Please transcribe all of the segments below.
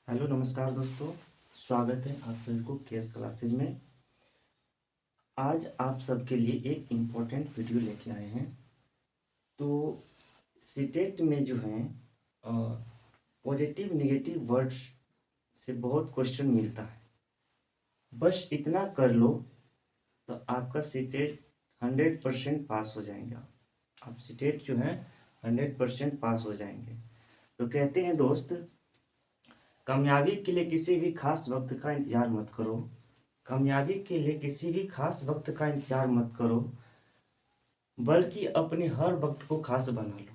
Hello नमस्कार दोस्तों। स्वागत है आप सभी को केस क्लासेज में। आज आप सबके लिए एक इम्पोर्टेंट वीडियो लेके आए हैं। तो सीटेट में जो है पॉजिटिव नेगेटिव वर्ड्स से बहुत क्वेश्चन मिलता है। बस इतना कर लो तो आपका सीटेट 100% पास हो जाएगा। आप सीटेट जो है 100% पास हो जाएंगे। तो कहते हैं दोस्त, कामयाबी के लिए किसी भी खास वक्त का इंतज़ार मत करो। कामयाबी के लिए किसी भी खास वक्त का इंतज़ार मत करो, बल्कि अपने हर वक्त को खास बना लो।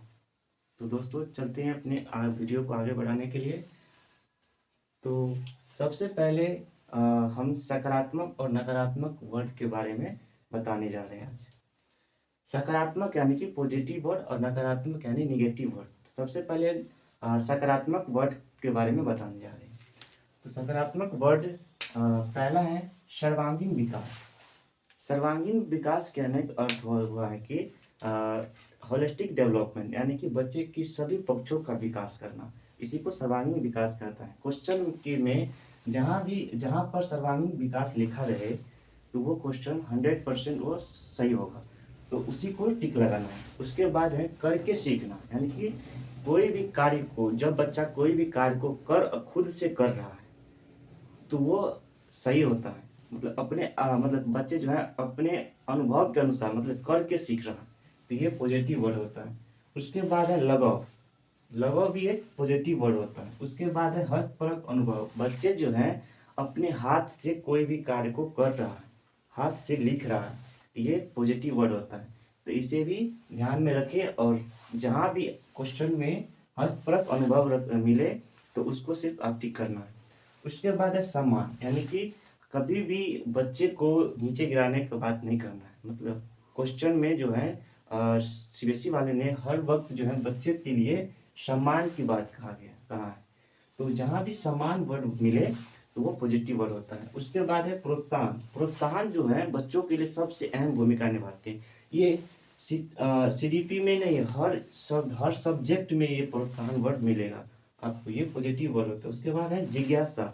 तो दोस्तों चलते हैं अपने वीडियो को आगे बढ़ाने के लिए। तो सबसे पहले हम सकारात्मक और नकारात्मक वर्ड के बारे में बताने जा रहे हैं आज। सकारात्मक यानी कि पॉजिटिव वर्ड और नकारात्मक यानी निगेटिव वर्ड। सबसे पहले सकारात्मक वर्ड के बारे में बताने जा रहे हैं। तो सकारात्मक वर्ड पहला है सर्वांगीण विकास। सर्वांगीण विकास कहने का अर्थ हुआ है कि होलिस्टिक डेवलपमेंट, यानी कि बच्चे की सभी पक्षों का विकास करना। इसी को सर्वांगीण विकास कहता है। क्वेश्चन के में जहाँ पर सर्वांगीण विकास लिखा रहे तो वो क्वेश्चन 100% वो सही होगा, तो उसी को टिक लगाना है। उसके बाद है करके सीखना, यानी कि कोई भी कार्य को, जब बच्चा कोई भी कार्य को खुद से कर रहा है तो वो सही होता है। मतलब अपने मतलब बच्चे जो है अपने अनुभव के अनुसार मतलब करके सीख रहा है, तो ये पॉजिटिव वर्ड होता है। उसके बाद है लगाव। लगाव भी एक पॉजिटिव वर्ड होता है। उसके बाद है हस्तपरक अनुभव। बच्चे जो हैं अपने हाथ से कोई भी कार्य को कर रहा है, हाथ से लिख रहा है, तो ये पॉजिटिव वर्ड होता है। तो इसे भी ध्यान में रखें, और जहाँ भी क्वेश्चन में हस्तपरक अनुभव मिले तो उसको सिर्फ आप टिक करना है। उसके बाद है सम्मान, यानी कि कभी भी बच्चे को नीचे गिराने की बात नहीं करना है। मतलब क्वेश्चन में जो है सीबीएसई वाले ने हर वक्त जो है बच्चे के लिए सम्मान की बात कहा है। तो जहाँ भी सम्मान वर्ड मिले तो वो पॉजिटिव वर्ड होता है। उसके बाद है प्रोत्साहन। प्रोत्साहन जो है बच्चों के लिए सबसे अहम भूमिका निभाते हैं। ये सीडीपी में नहीं, हर सब्जेक्ट में ये प्रोत्साहन वर्ड मिलेगा आपको। ये पॉजिटिव वर्ड होता है। उसके बाद है जिज्ञासा,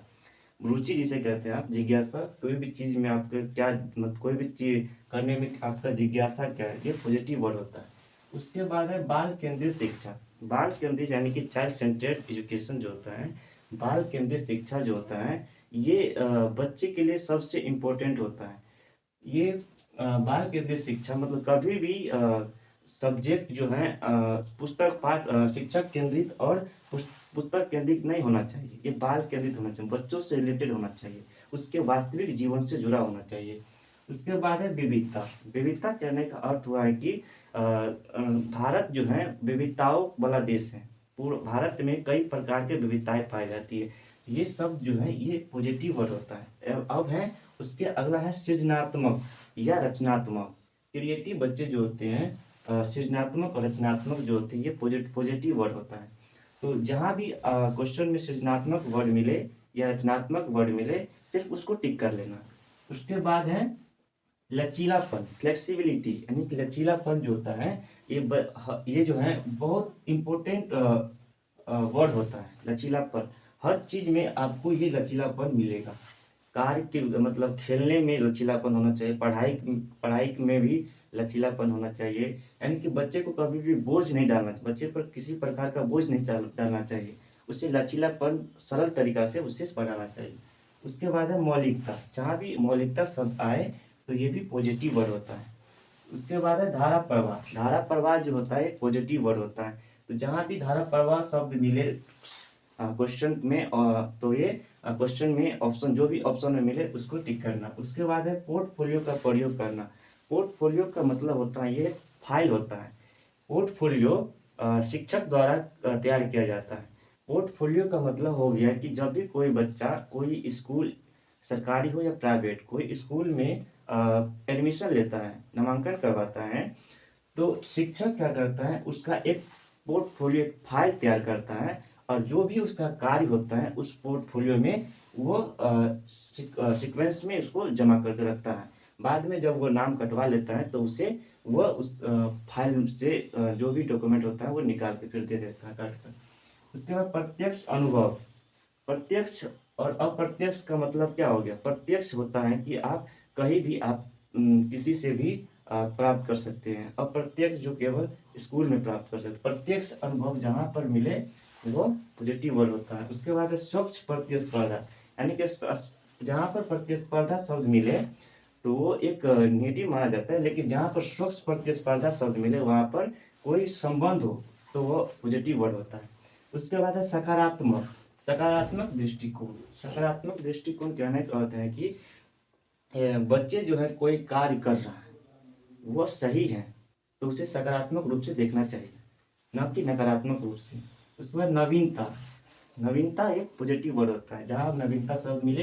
रुचि जिसे कहते हैं आप, जिज्ञासा। कोई भी चीज़ में आपका क्या मतलब, कोई भी चीज़ करने में आपका जिज्ञासा क्या है, ये पॉजिटिव वर्ड होता है। उसके बाद है बाल केंद्रित शिक्षा। बाल केंद्रित यानी कि चाइल्ड सेंटर्ड एजुकेशन जो होता है, बाल केंद्रित शिक्षा जो होता है, ये बच्चे के लिए सबसे इम्पोर्टेंट होता है। ये बाल केंद्रित शिक्षा मतलब कभी भी सब्जेक्ट जो है पुस्तक पाठ शिक्षक केंद्रित और पुस्तक केंद्रित नहीं होना चाहिए। ये बाल केंद्रित होना चाहिए, बच्चों से रिलेटेड होना चाहिए, उसके वास्तविक जीवन से जुड़ा होना चाहिए। उसके बाद है विविधता। विविधता कहने का अर्थ हुआ है कि भारत जो है विविधताओं वाला देश है। पूरे भारत में कई प्रकार के विविधताएं पाई जाती है। ये सब जो है ये पॉजिटिव वर्ड होता है। अब है उसके अगला है सृजनात्मक या रचनात्मक। क्रिएटिव बच्चे जो होते हैं, सृजनात्मक और रचनात्मक जो होते हैं, ये पॉजिटिव वर्ड होता है। तो जहाँ भी क्वेश्चन में सृजनात्मक वर्ड मिले या रचनात्मक वर्ड मिले, सिर्फ उसको टिक कर लेना। उसके बाद है लचीलापन, फ्लेक्सिबिलिटी, यानी कि लचीलापन जो होता है ये जो है बहुत इम्पोर्टेंट वर्ड होता है। लचीलापन, हर चीज़ में आपको ये लचीलापन मिलेगा। कार्य के मतलब खेलने में लचीलापन होना चाहिए, पढ़ाई में भी लचीलापन होना चाहिए। यानी कि बच्चे को कभी भी बोझ नहीं डालना चाहिए, बच्चे पर किसी प्रकार का बोझ नहीं डालना चाहिए। उसे लचीलापन सरल तरीका से उसे पढ़ाना चाहिए। उसके बाद है मौलिकता। जहाँ भी मौलिकता शब्द आए तो ये भी पॉजिटिव वर्ड होता है। उसके बाद है धारा प्रवाह। धारा प्रवाह जो होता है पॉजिटिव वर्ड होता है। तो जहाँ भी धारा प्रवाह शब्द मिले क्वेश्चन में, तो ये क्वेश्चन में ऑप्शन, जो भी ऑप्शन में मिले उसको टिक करना। उसके बाद है पोर्टफोलियो का प्रयोग करना। पोर्टफोलियो का मतलब होता है ये फाइल होता है। पोर्टफोलियो शिक्षक द्वारा तैयार किया जाता है। पोर्टफोलियो का मतलब हो गया कि जब भी कोई बच्चा कोई स्कूल, सरकारी हो या प्राइवेट, कोई स्कूल में एडमिशन लेता है, नामांकन करवाता है, तो शिक्षक क्या करता है, उसका एक पोर्टफोलियो, एक फाइल तैयार करता है, और जो भी उसका कार्य होता है उस पोर्टफोलियो में वो सीक्वेंस में उसको जमा करके रखता है। बाद में जब वो नाम कटवा लेता है तो उसे वो उस फाइल से जो भी डॉक्यूमेंट होता है वो निकाल के फिर दे देता है काट कर। उसके बाद प्रत्यक्ष अनुभव। प्रत्यक्ष और अप्रत्यक्ष का मतलब क्या हो गया? प्रत्यक्ष होता है कि आप कहीं भी आप किसी से भी प्राप्त कर सकते हैं। अप्रत्यक्ष जो केवल स्कूल में प्राप्त कर सकते हैं। प्रत्यक्ष अनुभव जहाँ पर मिले वो पॉजिटिव वर्ड होता है। उसके बाद है स्वच्छ प्रतिस्पर्धा, यानी कि जहाँ पर प्रतिस्पर्धा शब्द मिले तो वो एक नेगेटिव माना जाता है, लेकिन जहाँ पर स्वच्छ प्रतिस्पर्धा शब्द मिले वहाँ पर कोई संबंध हो तो वो पॉजिटिव वर्ड होता है। उसके बाद है सकारात्मक। सकारात्मक दृष्टिकोण। सकारात्मक दृष्टिकोण कहने का अर्थ है कि बच्चे जो है कोई कार्य कर रहा है वो सही है तो उसे सकारात्मक रूप से देखना चाहिए, न कि नकारात्मक रूप से। उसके बाद नवीनता। नवीनता एक पॉजिटिव वर्ड होता है, जहाँ नवीनता शब्द मिले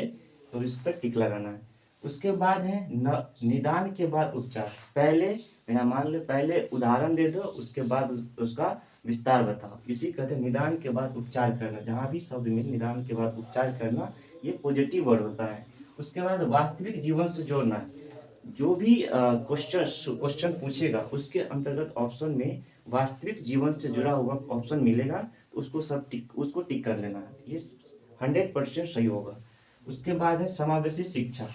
तो इस पर टिक लगाना है। उसके बाद है निदान के बाद उपचार। पहले यहाँ मान लो, पहले उदाहरण दे दो, उसके बाद उसका विस्तार बताओ। इसी कहते हैं निदान के बाद उपचार करना। जहाँ भी शब्द मिले निदान के बाद उपचार करना, ये पॉजिटिव वर्ड होता है। उसके बाद वास्तविक जीवन से जोड़ना है। जो भी क्वेश्चन पूछेगा उसके अंतर्गत ऑप्शन में वास्तविक जीवन से जुड़ा हुआ ऑप्शन मिलेगा तो उसको टिक कर लेना है। ये 100% सही होगा। उसके बाद है समावेशी शिक्षा।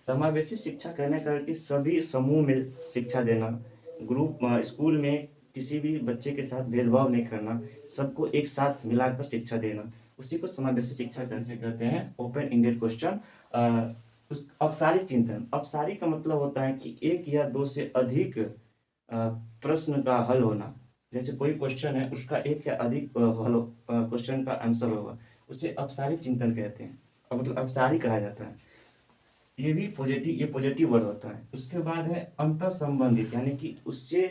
समावेशी शिक्षा कहने का कि सभी समूह में शिक्षा देना, ग्रुप स्कूल में किसी भी बच्चे के साथ भेदभाव नहीं करना, सबको एक साथ मिलाकर शिक्षा देना, उसी को समावेशी शिक्षा जैसे कहते हैं। Open ended question. उस अपसारी चिंतन। अपसारी का मतलब होता है कि एक या दो से अधिक प्रश्न का हल होना। जैसे कोई क्वेश्चन है उसका एक या अधिक क्वेश्चन का आंसर होगा, उसे अपसारी चिंतन कहते हैं, और मतलब अपसारी कहा जाता है। ये पॉजिटिव वर्ड होता है। उसके बाद है अंतर संबंधित, यानी कि उससे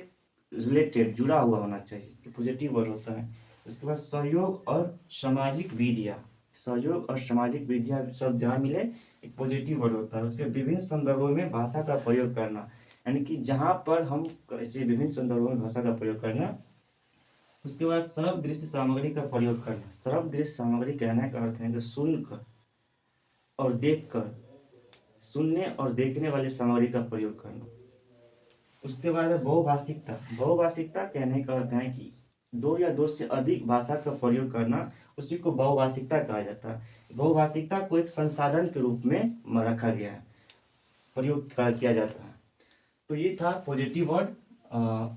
रिलेटेड जुड़ा हुआ होना चाहिए, ये पॉजिटिव वर्ड होता है। उसके बाद सहयोग और सामाजिक विधियाँ। सहयोग और सामाजिक विधियाँ शब्द जहाँ मिले एक पॉजिटिव वर्ड होता है। उसके विभिन्न संदर्भों में भाषा का प्रयोग करना, यानी कि जहाँ पर हम ऐसे विभिन्न संदर्भों में भाषा का प्रयोग करना। उसके बाद सर्व दृश्य सामग्री का प्रयोग करना। सर्व दृश्य सामग्री कहने का अर्थ है कि सुनकर और देखकर, सुनने और देखने वाली सामग्री का प्रयोग करना। उसके बाद है बहुभाषिकता। बहुभाषिकता कहने का अर्थ है कि दो या दो से अधिक भाषा का प्रयोग करना, उसी को बहुभाषिकता कहा जाता है। बहुभाषिकता को एक संसाधन के रूप में रखा गया है, प्रयोग किया जाता है। तो ये था पॉजिटिव वर्ड।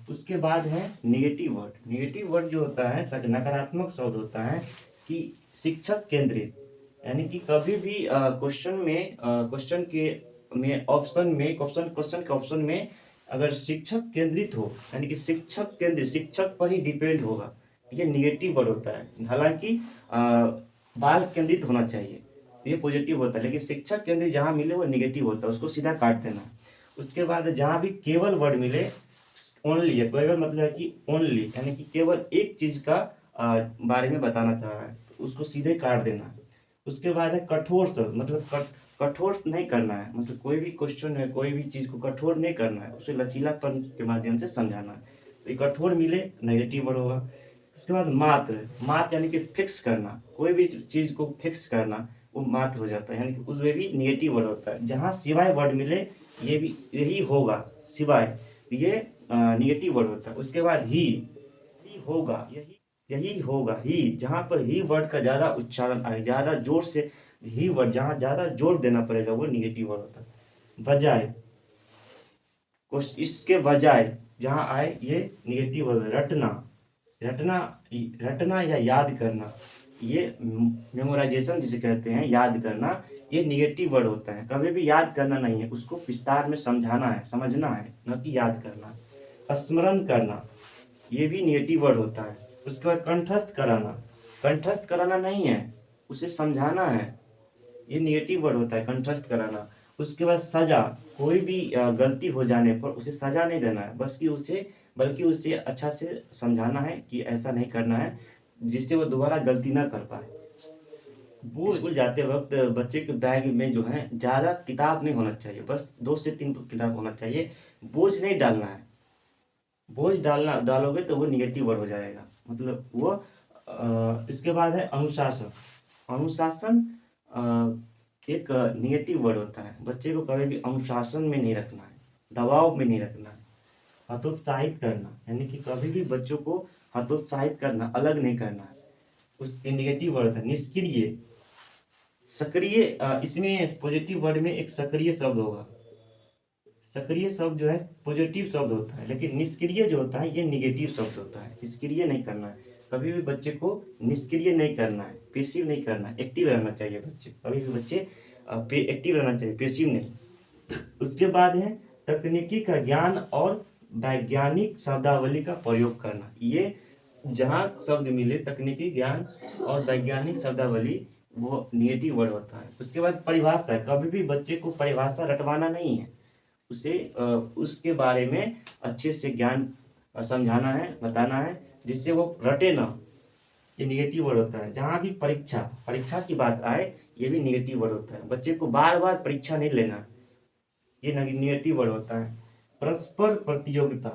उसके बाद है निगेटिव वर्ड। निगेटिव वर्ड जो होता है नकारात्मक शब्द होता है कि शिक्षक केंद्रित, यानी कि कभी भी क्वेश्चन के ऑप्शन में अगर शिक्षक केंद्रित हो, यानी कि शिक्षक पर ही डिपेंड होगा, ये निगेटिव वर्ड होता है। हालांकि बाल केंद्रित होना चाहिए, ये पॉजिटिव होता है, लेकिन शिक्षक केंद्रित जहाँ मिले वो निगेटिव होता है, उसको सीधा काट देना। उसके बाद जहाँ भी केवल वर्ड मिले, ओनली है, केवल मतलब है कि ओनली, यानी कि केवल एक चीज का बारे में बताना चाह रहा है, तो उसको सीधे काट देना। उसके बाद है कठोर शब्द, मतलब कठोर नहीं करना है, मतलब कोई भी क्वेश्चन है, कोई भी चीज को कठोर नहीं करना है, उसे लचीलापन के माध्यम से समझाना है। तो ये कठोर मिले नेगेटिव वर्ड होगा। उसके बाद मात्र यानी कि फिक्स करना, कोई भी चीज को फिक्स करना, वो मात्र हो जाता है, यानी कि उसमें भी निगेटिव वर्ड होता है। जहाँ सिवाय वर्ड मिले ये भी यही होगा, सिवाय, ये निगेटिव वर्ड होता है। उसके बाद ही होगा, यही होगा, ही, जहाँ पर ही वर्ड का ज्यादा उच्चारण आए, ज्यादा जोर से ही वर्ड, जहाँ ज्यादा जोर देना पड़ेगा, वो निगेटिव वर्ड होता है। बजाय, इसके बजाय जहाँ आए ये निगेटिव वर्ड। रटना रटना या याद करना, ये मेमोराइजेशन जिसे कहते हैं, याद करना, ये निगेटिव वर्ड होता है। कभी भी याद करना नहीं है, उसको विस्तार में समझाना है, समझना है, न कि याद करना। स्मरण करना, ये भी निगेटिव वर्ड होता है। उसके बाद कंठस्थ कराना नहीं है, उसे समझाना है, ये निगेटिव वर्ड होता है, कंठस्थ कराना। उसके बाद सजा, कोई भी गलती हो जाने पर उसे सजा नहीं देना है, बल्कि उसे अच्छा से समझाना है कि ऐसा नहीं करना है, जिससे वो दोबारा गलती ना कर पाए। स्कूल जाते वक्त बच्चे के बैग में जो है ज़्यादा किताब नहीं होना चाहिए, बस 2 से 3 किताब होना चाहिए। बोझ नहीं डालना है, बोझ डालोगे तो वो निगेटिव वर्ड हो जाएगा, मतलब वो इसके बाद है अनुशासन। अनुशासन एक निगेटिव वर्ड होता है। बच्चे को कभी भी अनुशासन में नहीं रखना है, दबाव में नहीं रखना है। हतोत्साहित करना, यानी कि कभी भी बच्चों को हतोत्साहित करना, अलग नहीं करना है, उसके निगेटिव वर्ड है। निष्क्रिय, सक्रिय इसमें पॉजिटिव वर्ड में एक सक्रिय शब्द होगा। सक्रिय शब्द जो है पॉजिटिव शब्द होता है, लेकिन निष्क्रिय जो होता है ये निगेटिव शब्द होता है। निष्क्रिय नहीं करना है, कभी भी बच्चे को निष्क्रिय नहीं करना है, पेसिव नहीं करना है, एक्टिव रहना चाहिए बच्चे। कभी भी बच्चे एक्टिव रहना चाहिए, पेसिव नहीं। उसके बाद है तकनीकी का ज्ञान और वैज्ञानिक शब्दावली का प्रयोग करना। ये जहाँ शब्द मिले तकनीकी ज्ञान और वैज्ञानिक शब्दावली, वो निगेटिव वर्ड होता है। उसके बाद परिभाषा, कभी भी बच्चे को परिभाषा रटवाना नहीं है, उसे उसके बारे में अच्छे से ज्ञान समझाना है, बताना है, जिससे वो रटे ना। ये निगेटिव वर्ड होता है। जहाँ भी परीक्षा परीक्षा की बात आए, ये भी निगेटिव वर्ड होता है। बच्चे को बार बार परीक्षा नहीं लेना, ये निगेटिव वर्ड होता है। परस्पर प्रतियोगिता,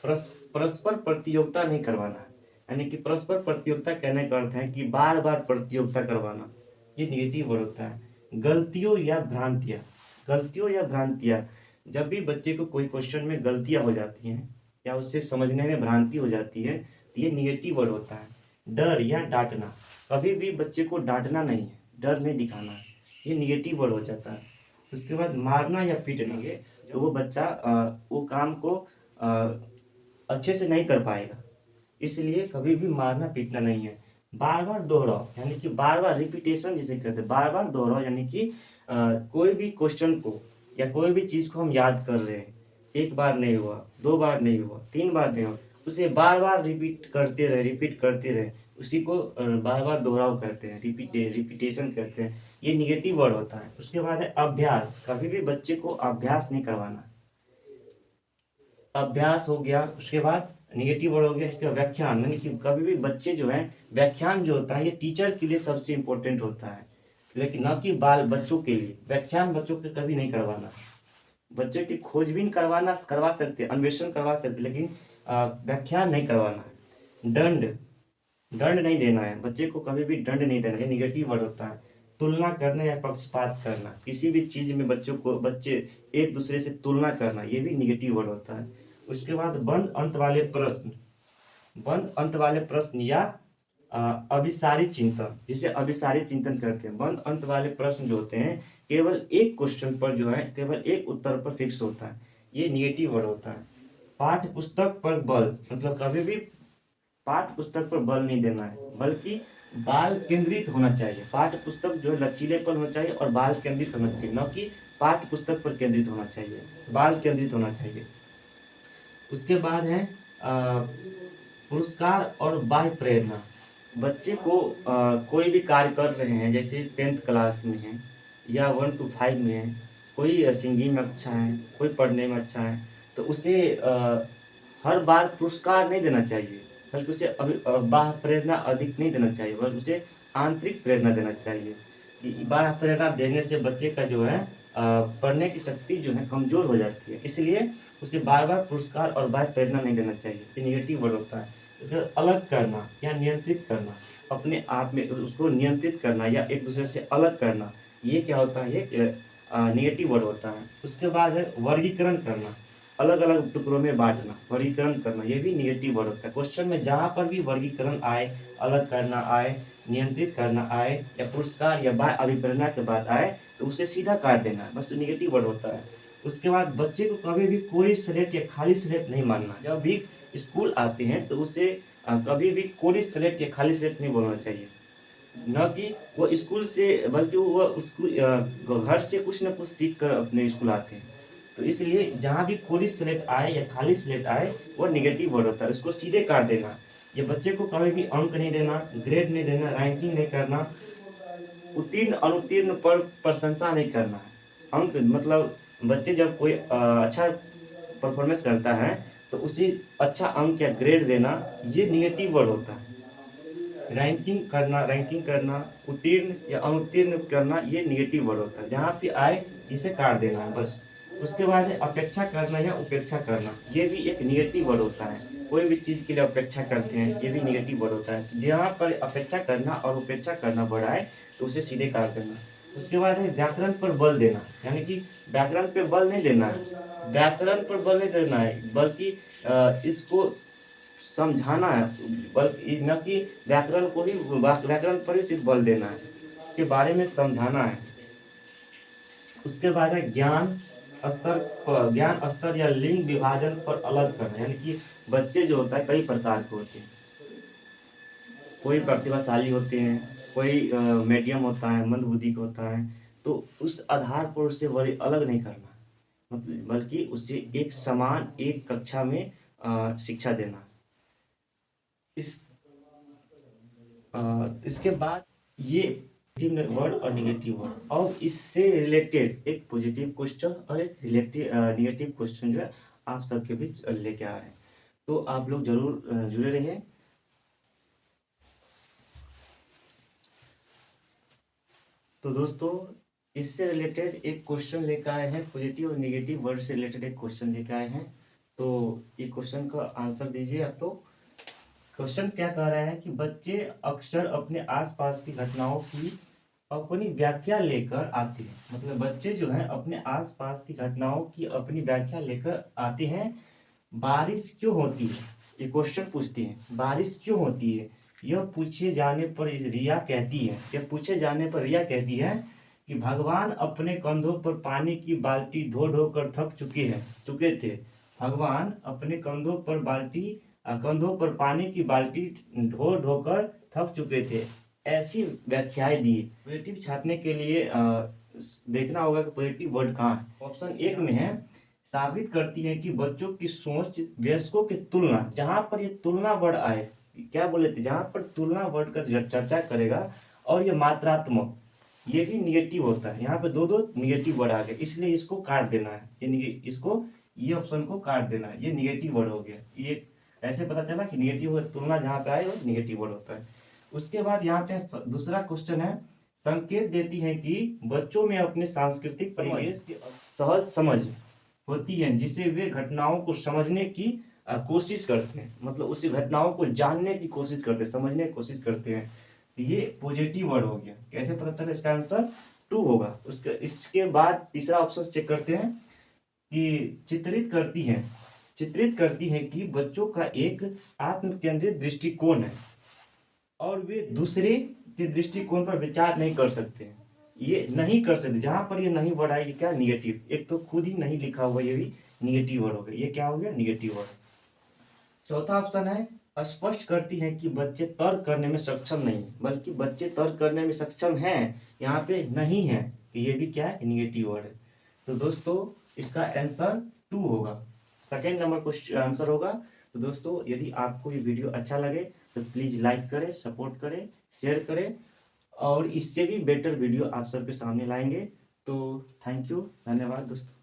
परस्पर प्रतियोगिता नहीं करवाना है, यानी कि परस्पर प्रतियोगिता कहने का अर्थ है कि बार बार प्रतियोगिता करवाना, ये निगेटिव वर्ड होता है। गलतियों या भ्रांतियाँ, गलतियों या भ्रांतियाँ, जब भी बच्चे को कोई क्वेश्चन में गलतियाँ हो जाती हैं या उससे समझने में भ्रांति हो जाती है, तो ये निगेटिव वर्ड होता है। डर या डांटना, कभी भी बच्चे को डांटना नहीं है, डर नहीं दिखाना है, ये निगेटिव वर्ड हो जाता है। उसके बाद मारना या पीटना, तो वो बच्चा वो काम को अच्छे से नहीं कर पाएगा, इसलिए कभी भी मारना पीटना नहीं है। बार बार दोहराओ, यानी कि बार बार रिपीटेशन जिसे कहते हैं, बार बार दोहराओ, यानी कि कोई भी क्वेश्चन को या कोई भी चीज़ को हम याद कर रहे हैं, एक बार नहीं हुआ, दो बार नहीं हुआ, तीन बार नहीं हुआ, उसे बार बार रिपीट करते रहे, उसी को बार बार दोहराव कहते हैं, रिपीटेशन कहते हैं। ये निगेटिव वर्ड होता है। उसके बाद है अभ्यास, कभी भी बच्चे को अभ्यास नहीं करवाना, अभ्यास हो गया। उसके बाद निगेटिव वर्ड हो गया इसका व्याख्यान, यानी कि कभी भी बच्चे जो है, व्याख्यान जो होता है ये टीचर के लिए सबसे इम्पोर्टेंट होता है, लेकिन न कि बाल बच्चों के लिए। व्याख्यान बच्चों के कभी नहीं करवाना। बच्चे की खोजबीन करवा सकते, अन्वेषण करवा सकते, लेकिन व्याख्यान नहीं करवाना है। दंड, दंड नहीं देना है, बच्चे को कभी भी दंड नहीं देना, ये निगेटिव वर्ड होता है। तुलना करना या पक्षपात करना, किसी भी चीज में बच्चे एक दूसरे से तुलना करना, ये भी निगेटिव वर्ड होता है। उसके बाद बंद अंत वाले प्रश्न, बंद अंत वाले प्रश्न या अभिसारी चिंतन, जिसे अभिसारी चिंतन कहते हैं। बंद अंत वाले प्रश्न जो होते हैं, केवल एक क्वेश्चन पर जो है, केवल एक उत्तर पर फिक्स होता है, ये निगेटिव वर्ड होता है। पाठ्य पुस्तक पर बल, मतलब कभी भी पाठ्य पुस्तक पर बल नहीं देना है, बल्कि बाल केंद्रित होना चाहिए। पाठ्य पुस्तक जो है लचीलेपन होना चाहिए और बाल केंद्रित होना चाहिए, न कि पाठ्य पुस्तक पर केंद्रित होना चाहिए, बाल केंद्रित होना चाहिए। उसके बाद है पुरस्कार और बाह्य प्रेरणा। बच्चे को कोई भी कार्य कर रहे हैं, जैसे 10th क्लास में है या 1 to 5 में है, कोई सिंगिंग में अच्छा है, कोई पढ़ने में अच्छा है, तो उसे हर बार पुरस्कार नहीं देना चाहिए, बल्कि उसे बाह्य प्रेरणा अधिक नहीं देना चाहिए, बल्कि उसे आंतरिक प्रेरणा देना चाहिए। कि बाह्य प्रेरणा देने से बच्चे का जो है पढ़ने की शक्ति जो है कमज़ोर हो जाती है, इसलिए उसे बार बार पुरस्कार और बाह्य प्रेरणा नहीं देना चाहिए, ये निगेटिव वर्ड होता है। उसे अलग करना या नियंत्रित करना, अपने आप में उसको नियंत्रित करना या एक दूसरे से अलग करना, ये क्या होता है, ये निगेटिव वर्ड होता है। उसके बाद है वर्गीकरण करना, अलग अलग टुकड़ों में बांटना, वर्गीकरण करना, ये भी निगेटिव वर्ड होता है। क्वेश्चन में जहाँ पर भी वर्गीकरण आए, अलग करना आए, नियंत्रित करना आए या पुरस्कार या बाह्य अभिप्रेरणा के बाद आए, तो उसे सीधा काट देना है, बस निगेटिव वर्ड होता है। उसके बाद बच्चे को कभी भी कोई स्लेट या खाली स्लेट नहीं मानना। जब भी स्कूल आते हैं तो उसे कभी भी कोरी स्लेट या खाली स्लेट नहीं बोलना चाहिए, न कि वो स्कूल से, बल्कि वो उसको घर से कुछ न कुछ सीख कर अपने स्कूल आते हैं। तो इसलिए जहाँ भी कोरी स्लेट आए या खाली स्लेट आए, वो निगेटिव वर्ड होता है, उसको सीधे काट देना। ये बच्चे को कभी भी अंक नहीं देना, ग्रेड नहीं देना, रैंकिंग नहीं करना, उत्तीर्ण अनुत्तीर्ण पर प्रशंसा नहीं करना है। अंक मतलब बच्चे जब कोई अच्छा परफॉर्मेंस करता है तो उसे अच्छा अंक या ग्रेड देना, ये निगेटिव वर्ड होता है। रैंकिंग करना, उत्तीर्ण या अनुत्तीर्ण करना, ये निगेटिव वर्ड होता है। जहाँ पे आए इसे काट देना है, बस। उसके बाद है अपेक्षा करना या उपेक्षा करना, ये भी एक निगेटिव वर्ड होता है। कोई भी चीज़ के लिए अपेक्षा करते हैं, ये भी निगेटिव वर्ड होता है। जहाँ पर अपेक्षा करना और उपेक्षा करना वर्ड आए तो उसे सीधे काट देना। उसके बाद है व्याकरण पर बल देना, यानी कि व्याकरण पर बल नहीं देना है, व्याकरण पर बल नहीं देना है, बल्कि इसको समझाना है, बल्कि न कि व्याकरण को ही, व्याकरण पर ही सिर्फ बल देना है। उसके बारे में समझाना है। उसके बाद है ज्ञान स्तर या लिंग विभाजन पर अलग करना, यानी कि बच्चे जो होता है कई प्रकार के होते हैं। कोई प्रतिभाशाली होते हैं, कोई मीडियम होता है, मंदबुद्धि का होता है। तो उस आधार पर उससे बड़े अलग नहीं करना, मतलब बल्कि उससे एक समान एक कक्षा में शिक्षा देना। इसके बाद ये पॉजिटिव वर्ड और निगेटिव वर्ड, और इससे रिलेटेड एक पॉजिटिव क्वेश्चन और एक रिलेटिव निगेटिव क्वेश्चन जो है आप सबके बीच लेके आ रहे हैं। तो आप लोग जरूर जुड़े रहिए। तो दोस्तों इससे रिलेटेड एक क्वेश्चन लेकर आए हैं, पॉजिटिव और निगेटिव वर्ड से रिलेटेड एक क्वेश्चन लेकर आए हैं। तो ये क्वेश्चन का आंसर दीजिए आप लोग। क्वेश्चन क्या कह रहा है कि बच्चे अक्सर अपने आसपास की घटनाओं की अपनी व्याख्या लेकर आते हैं। मतलब बच्चे जो हैं अपने आसपास की घटनाओं की अपनी व्याख्या लेकर आते हैं। बारिश क्यों होती है, ये क्वेश्चन पूछती है। बारिश क्यों होती है, यह पूछे जाने पर रिया कहती है, यह पूछे जाने पर रिया कहती है कि भगवान अपने कंधों पर पानी की बाल्टी ढो ढो कर थक चुके थे। भगवान अपने कंधों पर पानी की बाल्टी ढो ढो कर थक चुके थे। ऐसी व्याख्याएं दी। पॉजिटिव छापने के लिए देखना होगा कि पॉजिटिव वर्ड कहाँ है। ऑप्शन एक में है, साबित करती है कि बच्चों की सोच वयस्कों की तुलना। जहां पर ये तुलना वर्ड आए, क्या बोले थे, जहां पर तुलना वर्ड का चर्चा करेगा और ये मात्रात्मक, ये भी निगेटिव होता है। यहाँ पे दो दो निगेटिव वर्ड आ गए, इसलिए इसको काट देना है। ये ऑप्शन को काट देना है, ये निगेटिव वर्ड हो गया। ये ऐसे पता चला कि निगेटिव तुलना जहाँ पे आए वो निगेटिव वर्ड होता है। उसके बाद यहाँ पे दूसरा क्वेश्चन है, संकेत देती है कि बच्चों में अपने सांस्कृतिक परिवेश की सहज समझ होती है, जिसे वे घटनाओं को समझने की कोशिश करते हैं। मतलब उसी घटनाओं को जानने की कोशिश करते हैं, समझने की कोशिश करते हैं। ये पॉजिटिव वर्ड हो गया। कैसे पता चला, इसका आंसर 2 होगा। इसके बाद तीसरा ऑप्शन चेक करते हैं कि चित्रित करती है कि बच्चों का एक आत्म केंद्रित दृष्टिकोण है और वे दूसरे के दृष्टिकोण पर विचार नहीं कर सकते। ये नहीं कर सकते, जहां पर ये नहीं वर्ड आएगी क्या, निगेटिव। एक तो खुद ही नहीं लिखा हुआ, ये भी निगेटिव वर्ड हो गया। ये क्या हो गया, निगेटिव वर्ड। चौथा ऑप्शन है, स्पष्ट करती है कि बच्चे तर्क करने में सक्षम नहीं, बल्कि बच्चे तर्क करने में सक्षम हैं, यहाँ पे नहीं है। ये भी क्या है, निगेटिव वर्ड है। तो दोस्तों इसका आंसर 2 होगा, सेकेंड नंबर क्वेश्चन आंसर होगा। तो दोस्तों यदि आपको ये वीडियो अच्छा लगे तो प्लीज़ लाइक करें, सपोर्ट करें, शेयर करें, और इससे भी बेटर वीडियो आप सबके सामने लाएंगे। तो थैंक यू, धन्यवाद दोस्तों।